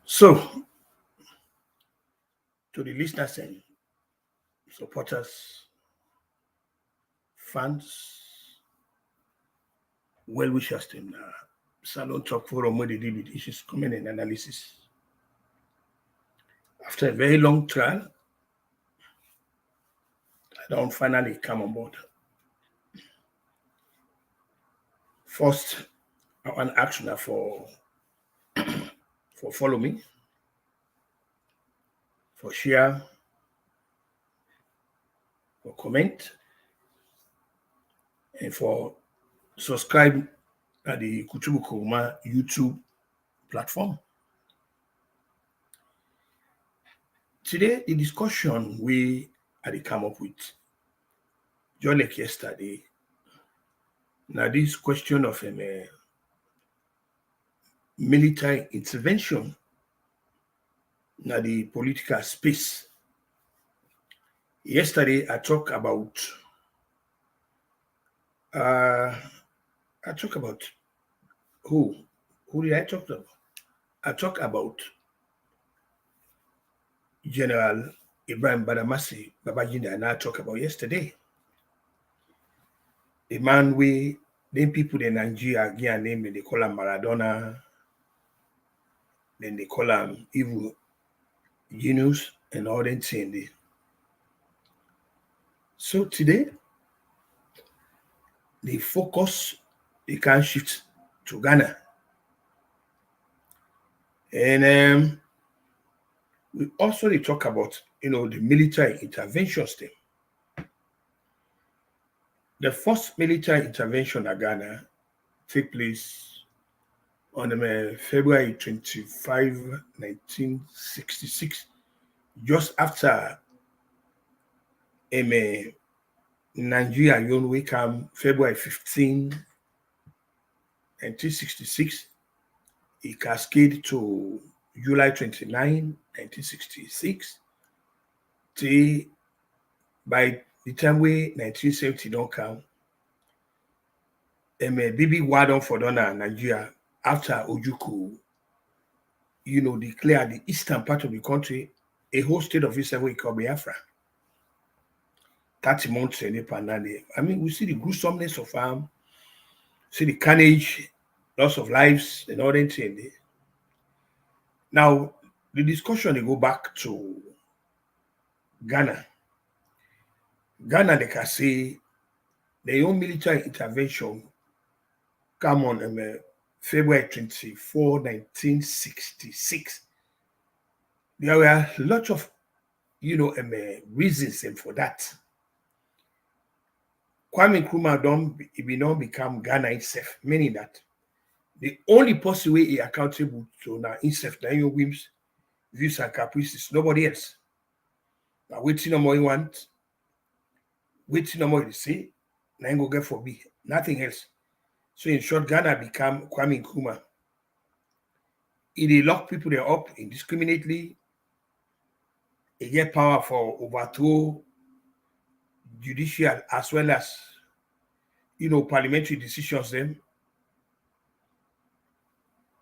So, to the listeners and supporters, fans, well wishers to Salon Tok Forum where they deal with issues, comment and analysis. After a very long trial, I don't finally come on board. First, I want action for follow me, for share, for comment, and for subscribe at the Kutubu Kuruma YouTube platform. Today, the discussion we had come up with, just like yesterday, now this question of military intervention in the political space. Yesterday, I talked about who? Who did I talk about? I talked about General Ibrahim Badamasi Babajinda, and I talked about yesterday. The man we then people in Nigeria again name they call him Maradona, then they call him evil genius and all that thing. So today, the focus they can shift to Ghana. And we also they talk about the military interventions thing. The first military intervention in Ghana took place on February 25, 1966, just after Nigeria we come February 15, 1966. It cascaded to July 29, 1966. By the time we 1970 don't come, BB Wadon for Donna Nigeria after Ojuku, declared the eastern part of the country a whole state of Israel we call Biafra. 30 months in Panani. I mean, we see the gruesomeness of see the carnage, loss of lives, and all that thing. Now, the discussion they go back to Ghana. Ghana, they can say their own military intervention come on February 24, 1966. There were a lot of, reasons for that. Kwame Nkrumah will not become Ghana itself, meaning that the only possible way he accountable to now himself, your whims, views, and caprices, nobody else. Now, waiting no more you want, waiting no more you say, now you go get for me, nothing else. So in short, Ghana become Kwame Nkrumah. He lock people there up indiscriminately. He get power for overthrow judicial as well as parliamentary decisions. Them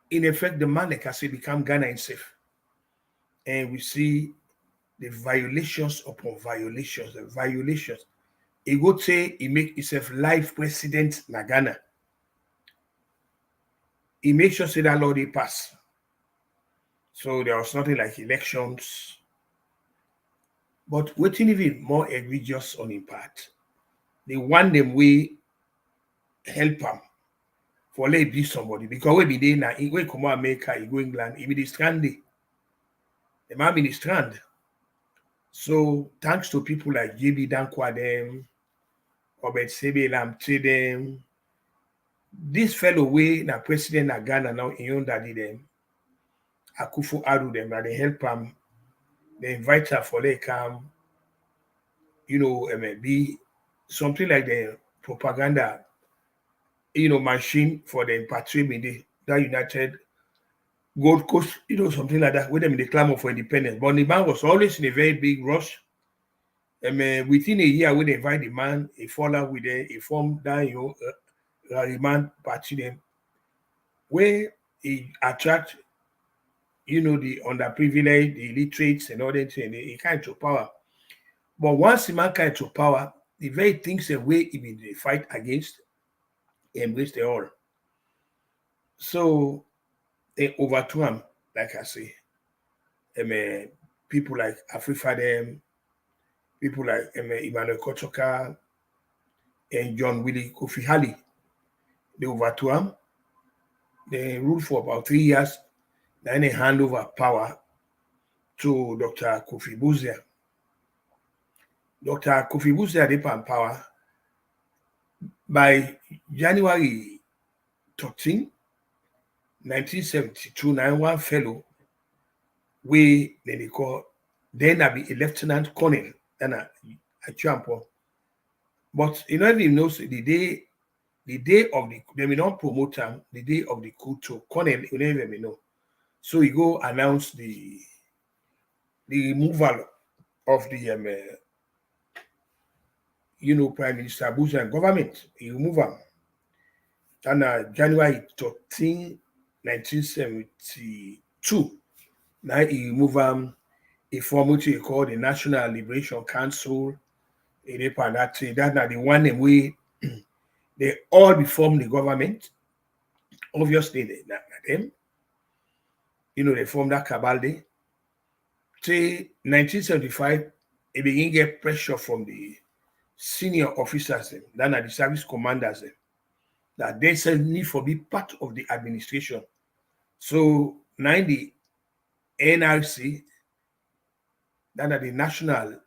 in effect, the man like I say become Ghana himself, and we see the violations upon violations. The violations. He go say he make himself life president in Ghana. He make sure say that law they pass. So there was nothing like elections. But waiting even more egregious on his part, they want them we help him for let be somebody because we be there now. He go come America, he go England, he be the stranded. The man be the strand. So thanks to people like JB Dankwa them, Robert Sebe Lamte them, this fellow way na president of Ghana now in own daddy them, Akufo Addo them, that they help him. They invite her for they come, be something like the propaganda, machine for the patriot that United Gold Coast, something like that, with them in the clamor for independence. But the man was always in a very big rush. Within a year, when they invite the man, he fall out with them, he formed that, man party them, where he attract the underprivileged, the illiterates, and all that thing. He came to power. But once the man came to power, the very things and way he been the fight against, he embraced it all. So they overthrew him, like I say. People like AFRIFFA'S, people like Emmanuel Kochoka and John Willie Kofi Halley. They overthrew him. They ruled for about 3 years. Then they hand over power to Dr. Kofi Buzia. Dr. Kofi Buzia they in power by January 13, 1972. Now one fellow we they call then I be a lieutenant colonel and a ACHEAMPONG. But you know if you know the day of the they may not promote him the day of the coup to colonel, you never even know. So he go announce the removal of the Prime Minister Bush and government. He remove him. And January 13, 1972, now he remove him. He formed what he called the National Liberation Council. That's the one in way they all reform the government. Obviously, they them. They formed that cabal day. Till 1975, they begin get pressure from the senior officers, then are the service commanders, that they said need for be part of the administration. So now the NRC, then are the National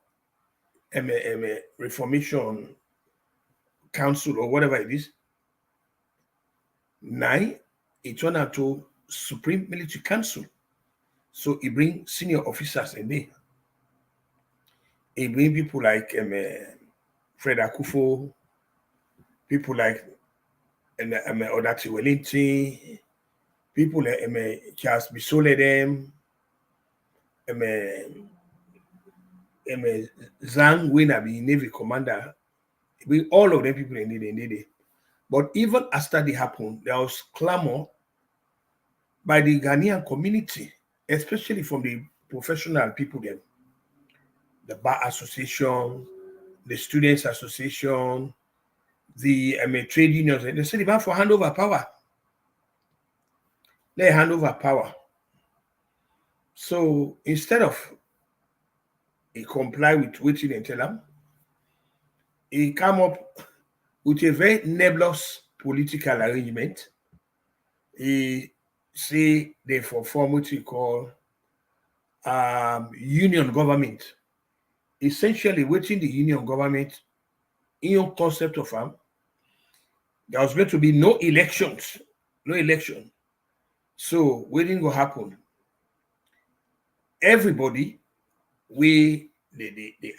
Reformation Council or whatever it is. Now it turned out to Supreme Military Council. So he bring senior officers in there. He bring people like Fred Akufo, people like Odati Wellington, people like Charles Bisole them, Zhang Wina be Navy commander. We all of them people in it. But even after they happened, there was clamor by the Ghanaian community, especially from the professional people there, the Bar Association, the Students Association, the trade unions. They said they want for handover power. They hand over power. So instead of he comply with what they tell them, he come up with a very nebulous political arrangement. He say they form what we call union government. Essentially, within the union government, in your concept of there was going to be no elections, no election. So what didn't go happen? Everybody, the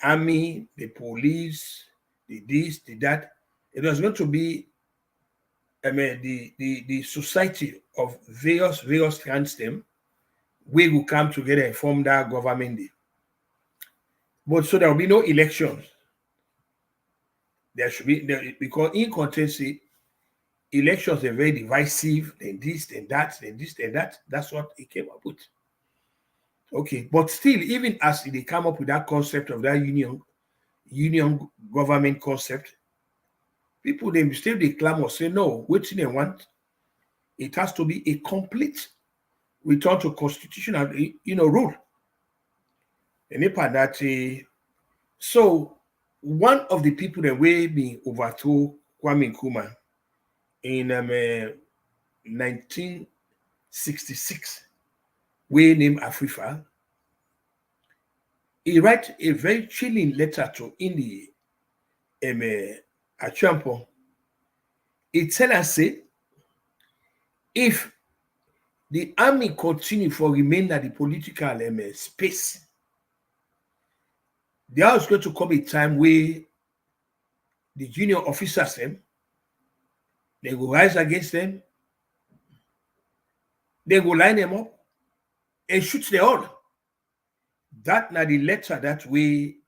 army, the police, the this, the that, it was going to be the society of various strands them, we will come together and form that government. But so there will be no elections. There should be because in contention, elections are very divisive, then this, then that, then this, then that. That's what he came up with. Okay, but still, even as they come up with that concept of that union government concept, people they still they clamor, say no, what they want, it has to be a complete return to constitutional rule. And that so one of the people that will be overthrow Kwame Nkrumah in 1966, we named AFRIFFA. He write a very chilling letter to the ACHEAMPONG. He tell us say if the army continue for remain at the political space, there is going to come a time where the junior officers they will rise against them, they will line them up and shoot them all. That now the letter that we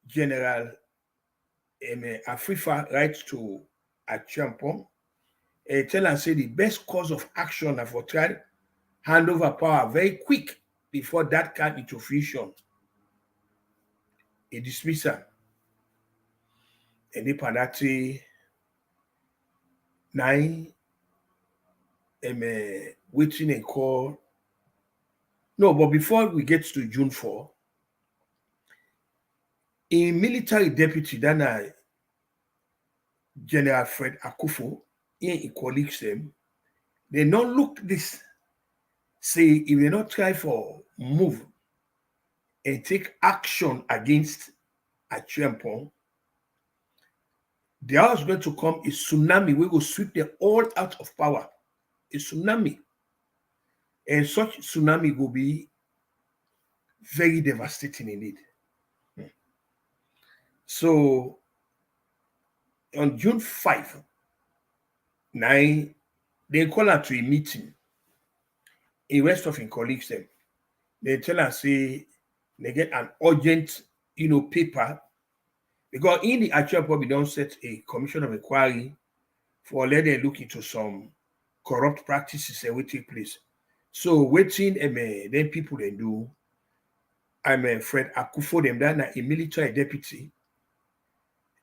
General AFRIFFA writes to ACHEAMPONG, tell and say the best course of action for try hand over power very quick before that came into fruition. A dismissal. And the penalty 9 waiting and call. No, but before we get to June 4, a military deputy, then General Fred Akufo, he colleagues them, they not look this, say if they not try for move and take action against ACHEAMPONG, there is going to come a tsunami. We will sweep them all out of power. A tsunami. And such tsunami will be very devastating indeed. So on June 5, 9, they call her to a meeting. A rest of his colleagues them. They tell her, say, they get an urgent, paper. Because in the actual we don't set a commission of inquiry for let them look into some corrupt practices that will take place. So waiting, then people they do. I'm Fred Akufo them that a military deputy.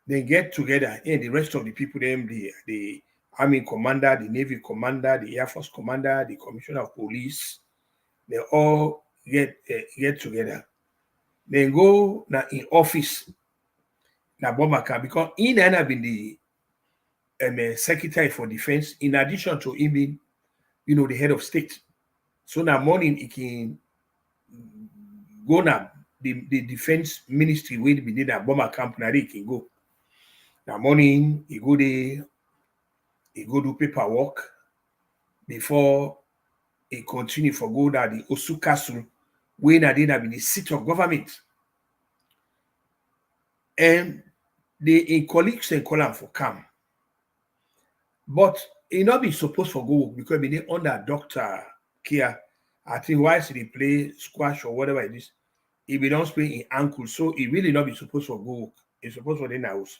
They get together and the rest of the people, them the Army commander, the Navy commander, the Air Force commander, the commissioner of police, they all get together. They go now in office. Now Bomaka, because he had been the Secretary for Defense, in addition to him being, the head of state. So now morning he can go now the defense ministry where he did a bomber camp now he can go. Now morning he go there, he go do paperwork before he continue for go to the Osu Castle where now they have been the seat of government. And the colleagues and call him for come. But he not be supposed for go work because he under doctor care. I think why he play squash or whatever it is, he be don't play in ankle, so he really not be supposed for go work. He's supposed for in the house.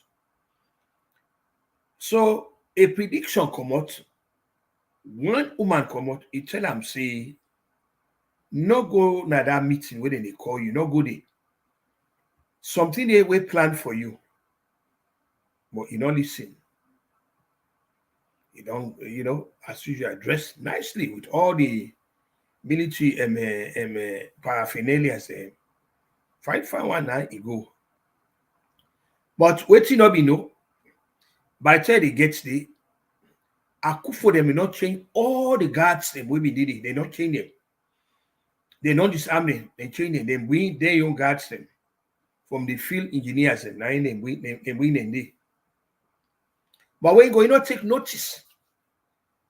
So a prediction come out. One woman come out, he tell him say, no go na that meeting where they call you, no go there. Something they will plan for you, but you don't listen. You don't, as usual, dress nicely with all the military paraphernalia. Say, fine one night, you go. But waiting not be no. By the time they get there, Akufo them will not change all the guards them we be did it. They not change them. They not disarm them. They change them. Then we their young guards them from the field engineers and nine them win and they. But when you not take notice,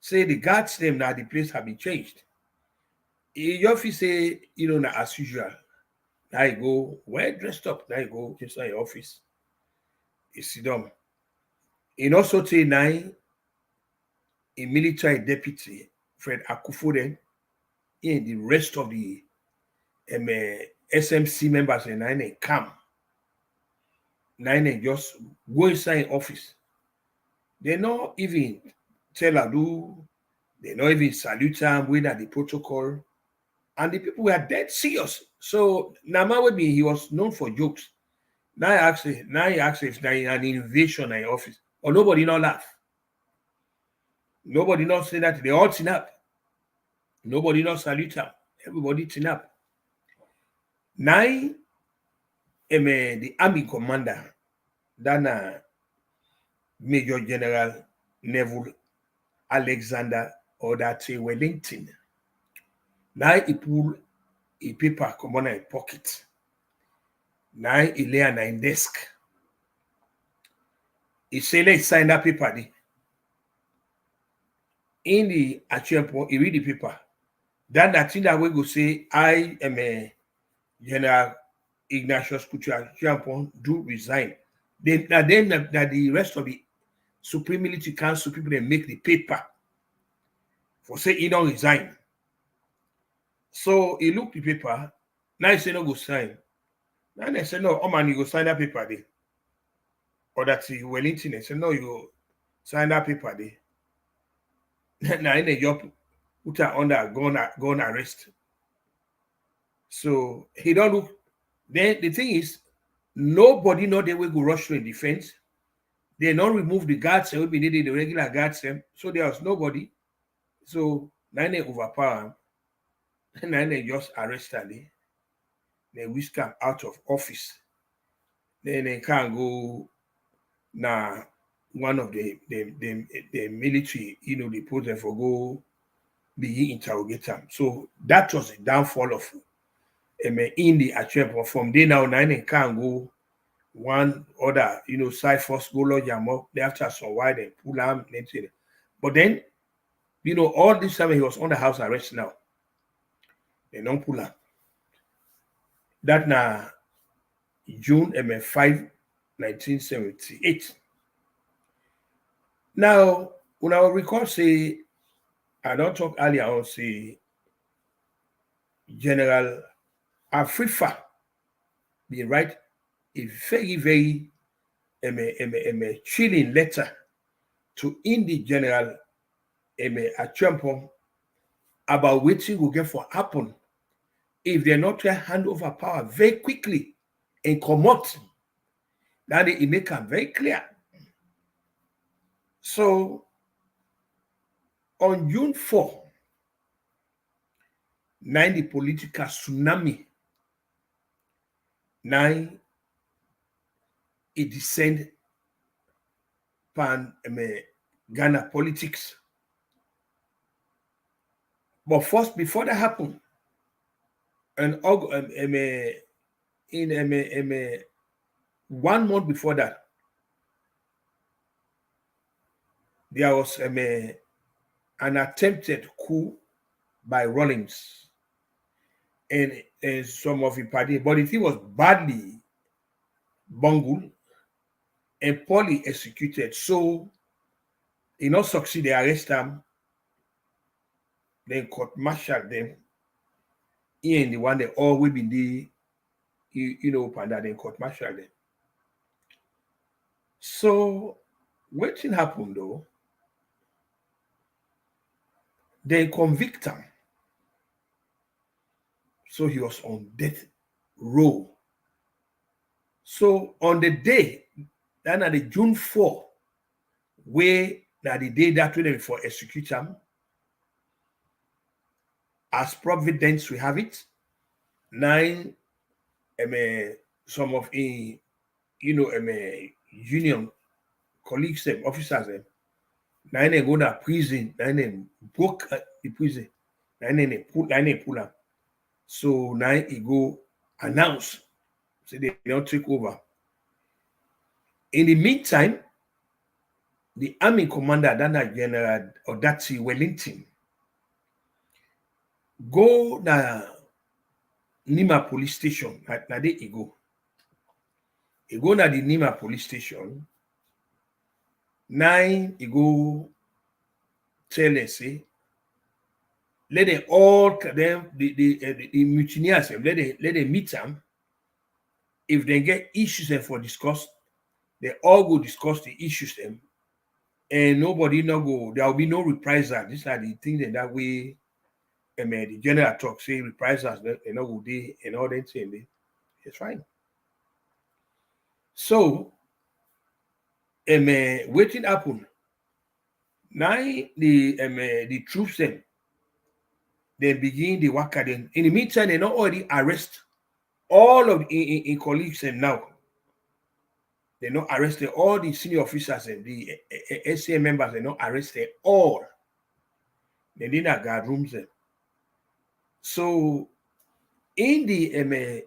say the guards them now the place have been changed. Your office say, now as usual. Now you go, well dressed up. Now you go inside your office. You sit down. In also say nine, a military deputy, Fred Akufo then, and the rest of the SMC members and nine come. Nine just go inside office. They not even tell her do, they not even salute them with the protocol. And the people were dead serious. So Nama would be he was known for jokes. Now he asked if there an invasion in office. Or nobody not laugh. Nobody not say that they all tin up. Nobody not salute them. Everybody tin up. Now the army commander, then Major General Neville Alexander or that Wellington. Now he pull a paper come on a pocket. Now he lay on a desk. He say let's sign that paper there. In the ACHEAMPONG, he read the paper. Then that thing that we go say, I am a General Ignatius ACHEAMPONG do resign. Then that the rest of the Supreme Military Council people they make the paper for say he don't resign. So he looked the paper. Now he say no go sign. Now they say no, man, you go sign that paper there. Or that he Wellington, they say no, you go sign that paper there. Now in the job, put her under gun arrest. So he don't look. Then the thing is, nobody know they will go rush to a defense. They not remove the guards, will be needed the regular guards them. So there was nobody. So nine overpower him. Nine just arrest her. They whisk him out of office. Then they can't go now. One of the military, they put them for go be interrogate them. So that was the downfall of in the ACHEAMPONG. From there now, nine can't go one other, Cyphers go lodge them up. They after some while they pull him. But then, all this time he was under house arrest now. They don't pull him. That now June 5, 1978. Now, when I recall say, I don't talk earlier on, say General AFRIFFA be write a very, very chilling letter to the General ACHEAMPONG about what will get for happen if they're not to hand over power very quickly and come out. That it make them very clear. So on June 4, the political tsunami, it descend pan Ghana politics. But first, before that happened, and in 1 month before that, there was an attempted coup by Rawlings and some of the party, but the thing was badly bungled and poorly executed. So he not succeed, they arrest them, then court martial them. In the one they all will be the panda then court martial them. So what thing happened though? They convict him. So he was on death row. So on the day, then at the June 4, where now the day that we for execute him, as providence we have it, 9 some of union colleagues them, officers them, 9 they go to prison, 9 they broke the prison, 9 they pull up. So 9 he go announce, so they don't take over. In the meantime, the army commander, Dana General Odati Wellington, go na Nima police station. Na there he go. He go na the Nima police station. 9 he go tell us, say, let them all them the mutineers, let them meet them. If they get issues and for discuss, they all go discuss the issues them. And nobody no go, there will be no reprisal. These are the things that way the general talk say reprisals, they no go there and all that thing. It's fine. So waiting happen. Now the troops then they begin the work then. In the meantime, they not already arrest all of the colleagues and now. They not arrested all the senior officers and the SCA members, they not arrested all. They didn't guard rooms then. So in the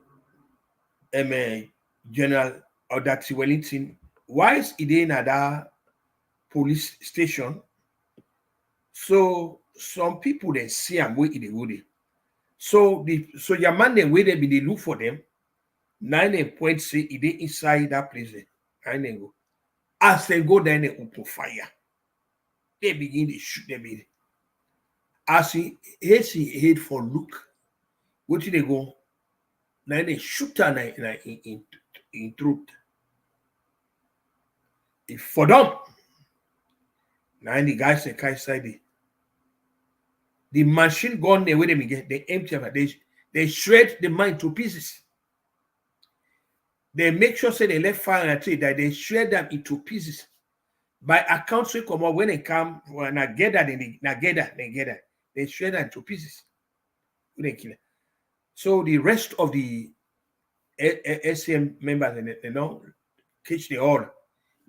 General Odati Wellington, why is he in that police station? So some people they see him where they go there. So your man they where they be they look for them. 9 point say he dey inside that place. And they go. As they go then they open fire. They begin to shoot them in. As he head for look, what did they go? Now they shoot her in truth. If for them, now the guys say inside The machine gun they with them again, they empty them, they shred the mine to pieces. They make sure say they left fire and tree that they shred them into pieces. By accounts we come out when they come for an agenda, they shred them into pieces. They kill it. So the rest of the ACM members, they don't catch the all.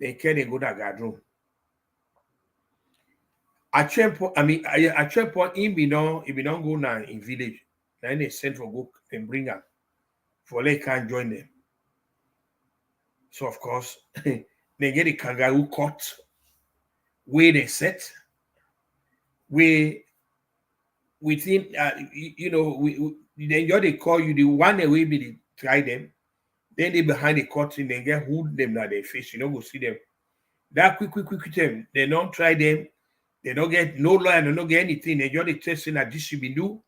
They carry go to guard ACHEAMPONG, he be don't go now in village. Then they send for go and bring them. For they can't join them. So of course, they get the kangaroo cut, where they set, where within then they call you the one that will be the try them, then they behind the curtain, they get hood them that they face, go see them. That quick them, they don't try them, they don't get no lawyer, they don't get anything, they just testing that this should be do.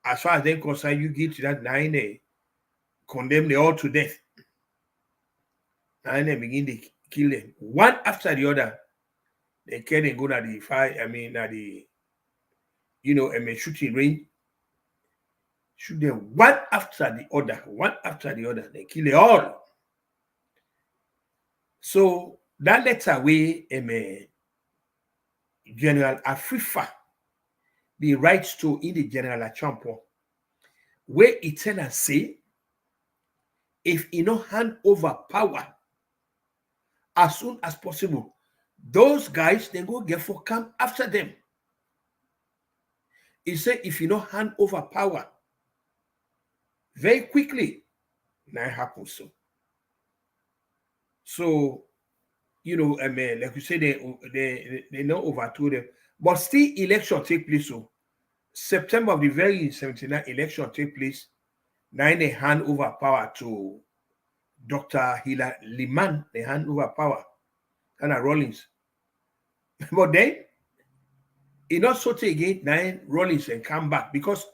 As far as they're concerned, you get to that 9, they condemn them all to death. And they begin to kill them one after the other. They can't go to the fire, at the shooting range. Shoot them one after the other. They kill it all. So that letter way General AFRIFFA the rights to in the General ACHEAMPONG, where it tell and say, if you no hand over power as soon as possible, those guys they go get for come after them. He said, if you no hand over power very quickly, that happens so. So, like you say, they not overthrow them, but still election take place. So September of the very 79 election take place. Now they hand over power to Dr. Hila Liman. They hand over power and Rawlings. But then it not so take again 9 Rawlings and come back, because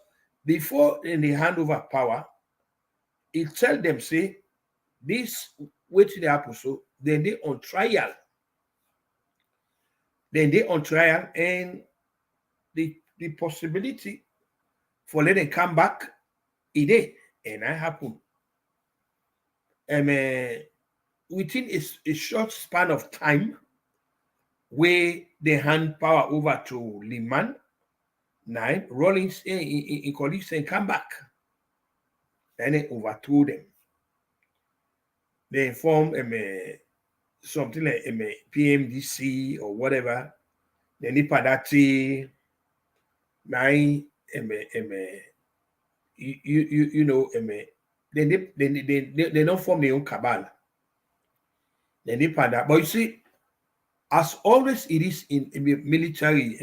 before they hand over power, it tell them say this wait till they happen. So then they on trial. And the possibility for letting come back it is, and that happen. Within a short span of time, where they hand power over to Liman, 9 Rawlings in colleagues and come back. Then they overthrew them. They form something like PMDC or whatever. Then they padati 9 they don't form their own cabal. Then they pada. But you see, as always it is in military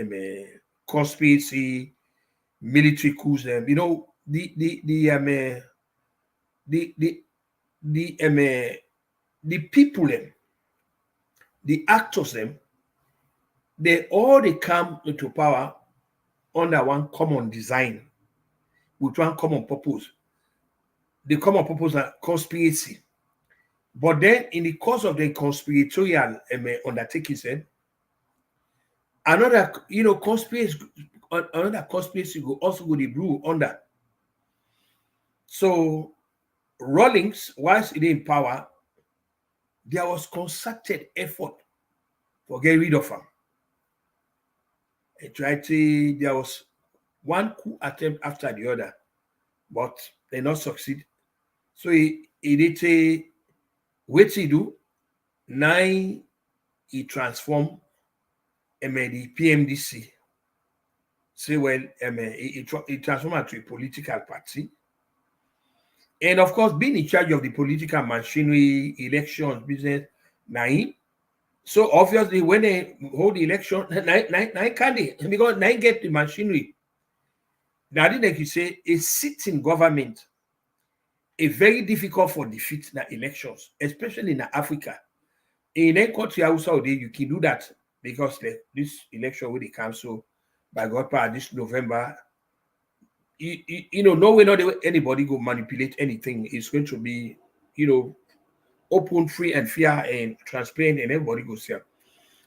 conspiracy, military coups, the people them, the actors them, they all come into power under one common design, with one common purpose. The common purpose are conspiracy. But then in the course of the conspiratorial undertakings, another conspiracy will also go the brew under. So Rawlings, whilst it in power, there was concerted effort for getting rid of him. There was one coup attempt after the other, but they not succeed. So he did what he do. Now he transformed the PMDC. Say he transformed to a political party. And of course, being in charge of the political machinery, elections, business, nine. So obviously, when they hold the election, nine can't they? Because nine get the machinery. Now, like you say, a sitting government, a very difficult for defeat in the elections, especially in Africa. In any country outside, you can do that because this election will be cancelled by God power this November. No way, not anybody go manipulate anything. It's going to be, open, free, and fair and transparent, and everybody goes here.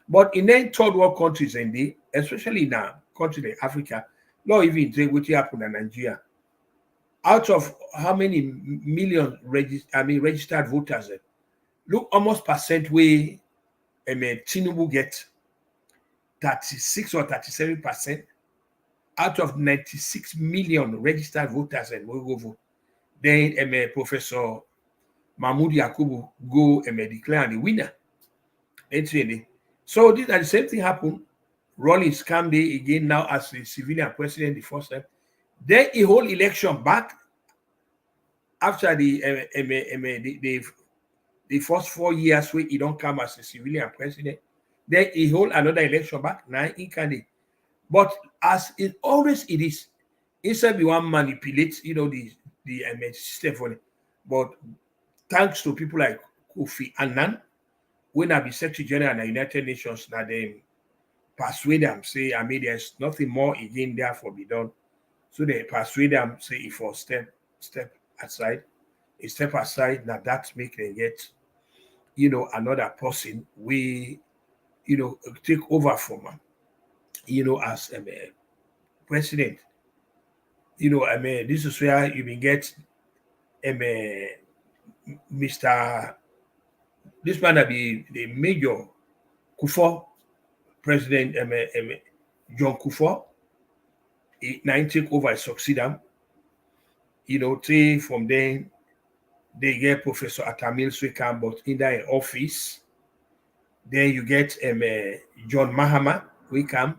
But in then third world countries, and especially in a country like Africa, Not even take what happened in Nigeria. Out of how many million registered voters, look almost percent where Tinubu get 36 or 37% out of 96 million registered voters and will go vote. Then Professor Mahmoud Yakubu go declare the winner. So this and the same thing happened. Rawlings came there again now as the civilian president the first time. Then a whole election back after the first 4 years where he don't come as a civilian president. Then he hold another election back. Now he can. But as it always it is, instead we want manipulate, the system for it. But thanks to people like Kofi Annan, when I be Secretary General of the United Nations, now they persuade them, say, there's nothing more again there for be done. So they persuade them, say, if for step aside, a step aside, now that make them get, another person we, take over from them, as president. This is where you can get Mr. This man will be the Major Kufuor, President John Kufuor. Now he take over and succeed him. From then they get Professor Atamil Swekam, but in their office. Then you get John Mahama, we come,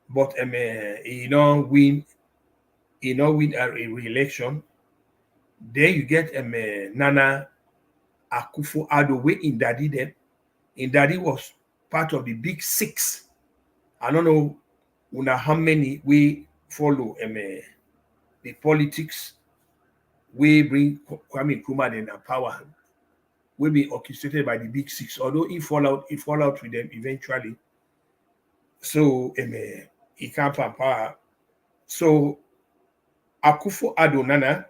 but he not win a re-election. Then you get Nana Akufo-Addo, we in Daddy then. In Daddy was part of the big six. I don't know how many we follow the politics. We bring Kwame Nkrumah in power. Will be orchestrated by the big six, although he fall out with them eventually. So he can't power. So Akufo-Addo Nana,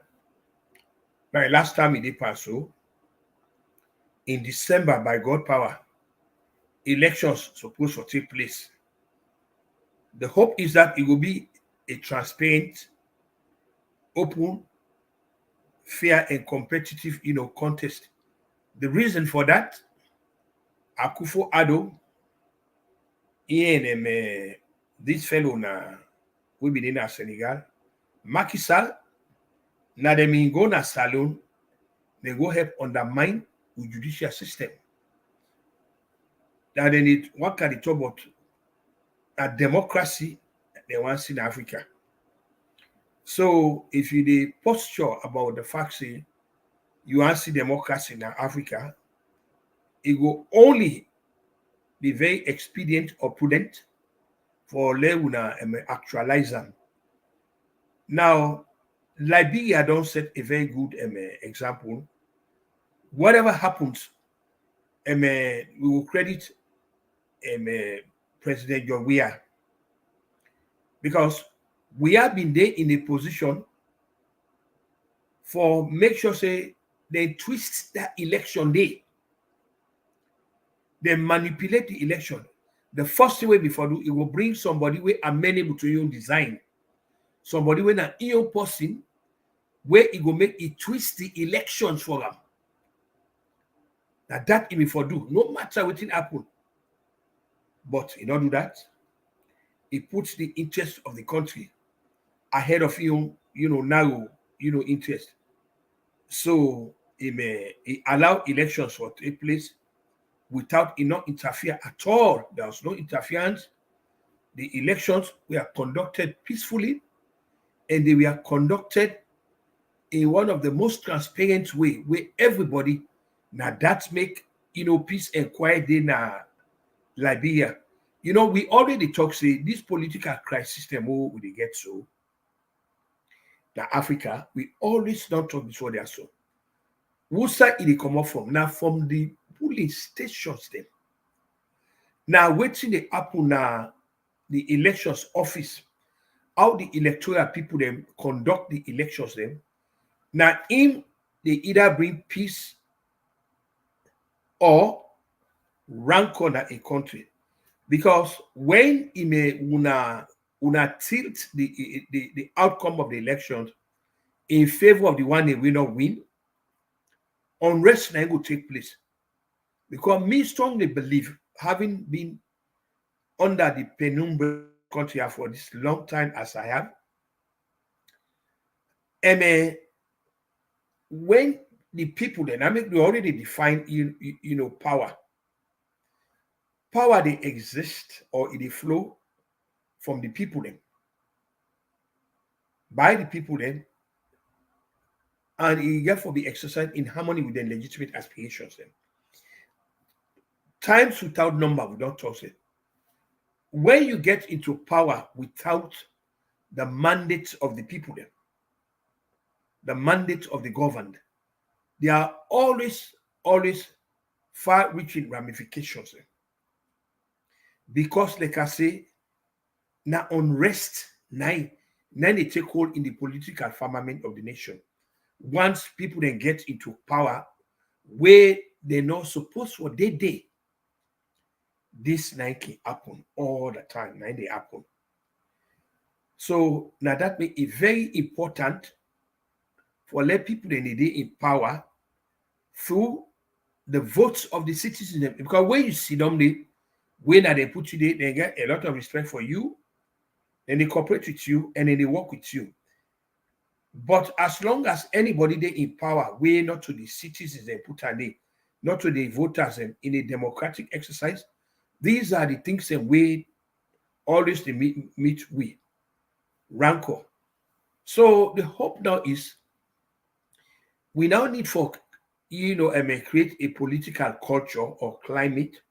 my last time he did pass so in December by God power, elections supposed to take place. The hope is that it will be a transparent, open, fair, and competitive, contest. The reason for that, Akufo-Addo, and this fellow na we be in Senegal, Macky Sall, na them go na Salon, they go help undermine the judicial system. That they need what can they talk about a democracy they want in Africa. So if you the posture about the fact say you want to see democracy in Africa, it will only be very expedient or prudent for Leuna actualize them. Now, Liberia don't set a very good example. Whatever happens, we will credit President John Weah, because we have been there in a position for make sure say they twist that election day. They manipulate the election. The first way before do it will bring somebody where amenable to your design. Somebody when an EO person where it will make it twist the elections for them. That it will do, no matter what it happen. But in order to do that, it puts the interest of the country ahead of narrow, interest. So it may allow elections to take place without not interfere at all. There was no interference. The elections were conducted peacefully, and they were conducted in one of the most transparent way, where everybody now that make peace and quiet in Liberia. We already talk say this political crisis system will they get so that Africa, we always don't talk this what they are so. Whose side it come up from? Now from the polling stations them. Now waiting the happen now the elections office, how the electoral people them conduct the elections them. Now in they either bring peace or rancor in a country. Because when una una tilt the outcome of the elections in favor of the one they will not win, unrest now will take place. Because me strongly believe, having been under the penumbra country for this long time as I have, and when the people then, I mean, we already define, power. Power, they exist or they flow from the people then, by the people then, and it therefore be exercised in harmony with their legitimate aspirations then. Times without number, we don't talk it. When you get into power without the mandate of the people then, the mandate of the governed, there are always far-reaching ramifications then. Because, like I say, now unrest, now they take hold in the political firmament of the nation. Once people then get into power, where they're not supposed for day, this now can happen all the time. Now they happen. So now that makes it very important for let people in the day in power through the votes of the citizens. Because when you see them, when they put you there, they get a lot of respect for you, and they cooperate with you, and then they work with you. But as long as anybody they in power, we not to the citizens they put on there, not to the voters in a democratic exercise, these are the things that we always they meet with rancor. So the hope now is we now need for create a political culture or climate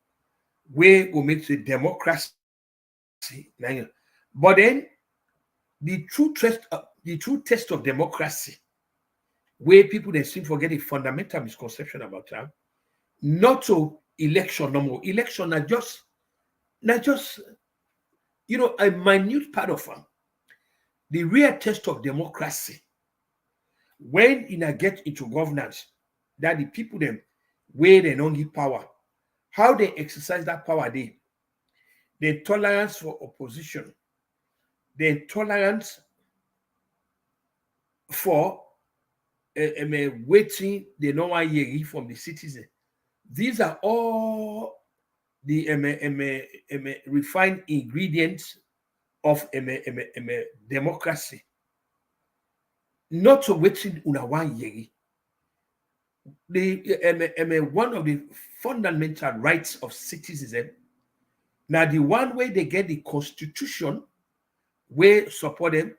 where we make the democracy. But then the true test of democracy, where people they seem forget a fundamental misconception about that, not to election no more. Election are just a minute part of them. The real test of democracy, when get into governance, that the people them where they don't give power, how they exercise that power, the tolerance for opposition, the tolerance for waiting the normal year from the citizen. These are all the refined ingredients of democracy. Not to waiting una 1 year. The one of the fundamental rights of citizens. Now the one way they get the constitution, where support them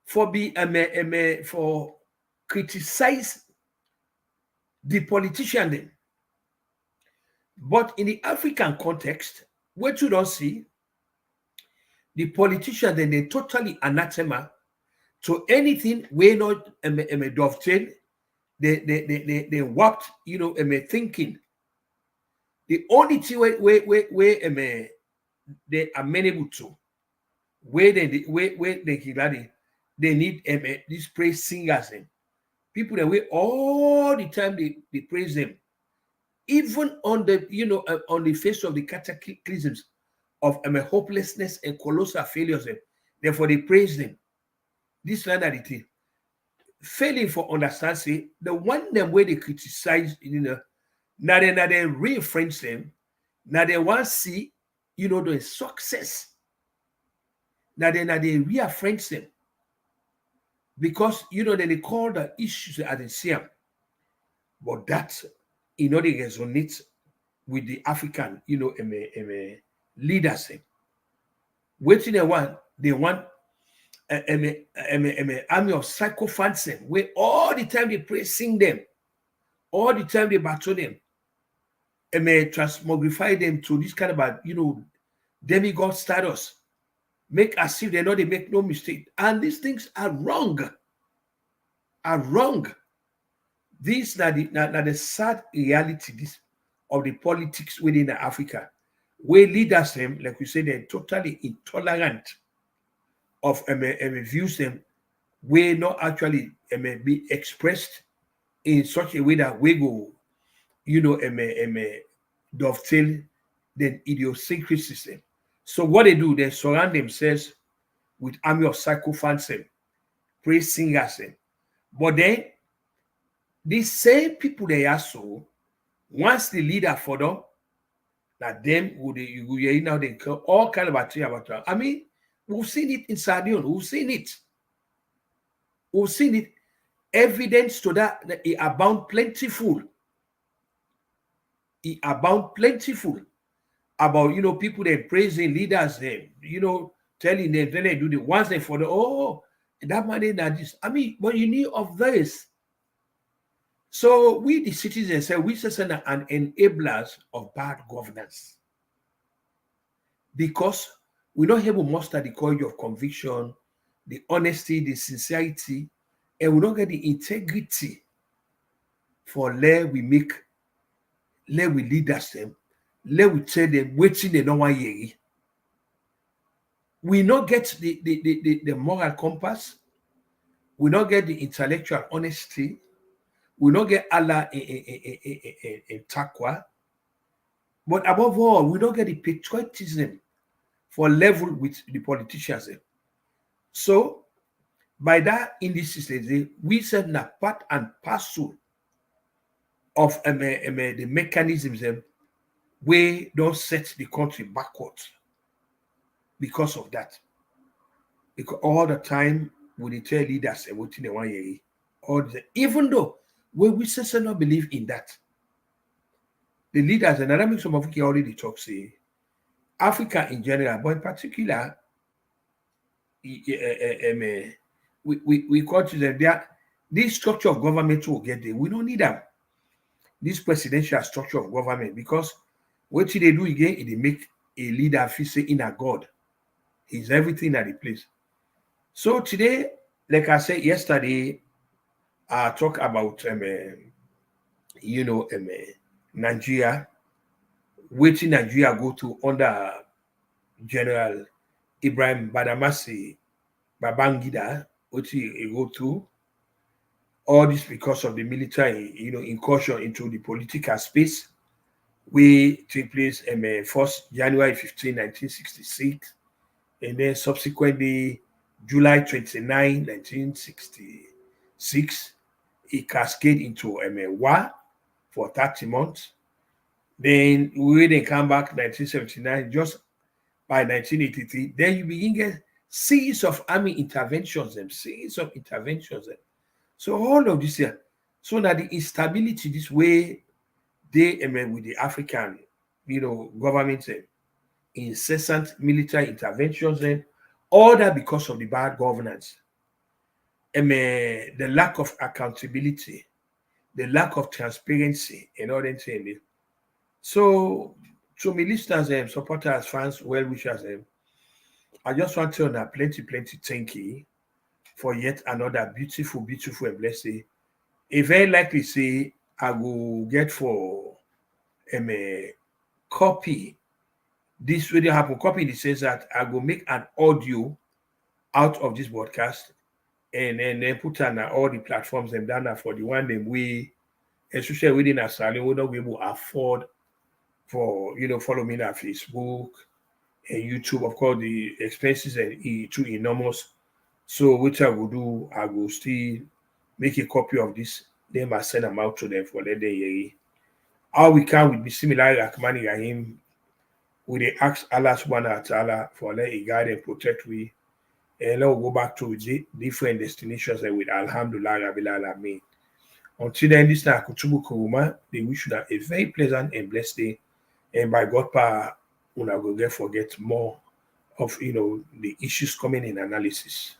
for be for criticize the politician then. But in the African context, what you don't see, the politician then they totally anathema to anything where not dovetail, they warped, thinking. The only thing where they are amenable to, where they need these praise singers and people that way all the time they praise them, even on the on the face of the cataclysms of hopelessness and colossal failures. Therefore they praise them. This line of the thing. Failing for understand, say the one them way they criticize, now they reference them, now they want to see, the success. Now they reference them. Because then they call the issues at the same. But that they resonate with the African, leaders. Waiting they want army of sycophants where all the time they sing them, all the time they battle them, transmogrify them to this kind of demigod status, make as if they know they make no mistake, and these things are wrong. These are the sad reality of the politics within Africa, where leaders them, like we say, they're totally intolerant of views them will not actually be expressed in such a way that we go, dovetail the idiosyncrasy system. So what they do, they surround themselves with army of sycophants, praise singers. But then, these same people they are so, once the leader for them, that them would you now they call all kind of about. I mean, we've seen it in Sadion, we've seen it. We've seen it. Evidence to that it abound plentiful. It abound plentiful about people they praising leaders them, telling them then they do the once they for the that money that this. I mean, but you knew of this. So we the citizens say we say an enablers of bad governance. Because we don't have to muster the courage of conviction, the honesty, the sincerity, and we don't get the integrity for let we lead us them, let we tell them waiting they don't want ye. We not get the moral compass, we not get the intellectual honesty, we not get Allah in taqwa, but above all, we don't get the patriotism for level with the politicians. So by that indices, we said na part and parcel of the mechanisms we don't set the country backwards because of that. Because all the time we tell leaders within the 1 year, even though we say not believe in that. The leaders, and I make some of you already talk, say Africa in general, but in particular, we call to them there. This structure of government will get there. We don't need them. This presidential structure of government, because what they do again, they make a leader feel say in a God. He's everything at the place. So today, like I said yesterday, I talk about Nigeria, waiting Nigeria go to under General Ibrahim Badamasi Babangida, which he go to. All this because of the military, incursion into the political space. We take place 1st January 15, 1966, and then subsequently July 29, 1966, it cascaded into war for 30 months. Then we then come back 1979, just by 1983. Then you begin get series of army interventions, So all of this here, so that the instability this way, they with the African, government, incessant military interventions, all that because of the bad governance, the lack of accountability, the lack of transparency, and all that thing. So, to my listeners, supporters, fans, well-wishers, I just want to know plenty thank you for yet another beautiful and blessed. A very likely say I will get for a copy. This video happen copy in the sense that I will make an audio out of this broadcast and then put on all the platforms and done for the one them we, especially within a salon, we don't be able to afford for follow me on Facebook and YouTube. Of course, the expenses are too enormous. So which I will do, I will still make a copy of this. Then I send them out to them for let them hear. How we can with be similar like Mani Rahim, we they ask Allah subhanahu wa ta'ala for let he guide and protect we. And now we'll go back to the different destinations and with Alhamdulillah Rabbil Alamin. Until then, this is Kutubu Kuruma. They wish you a very pleasant and blessed day. And by God power, we will forget more of the issues coming in analysis.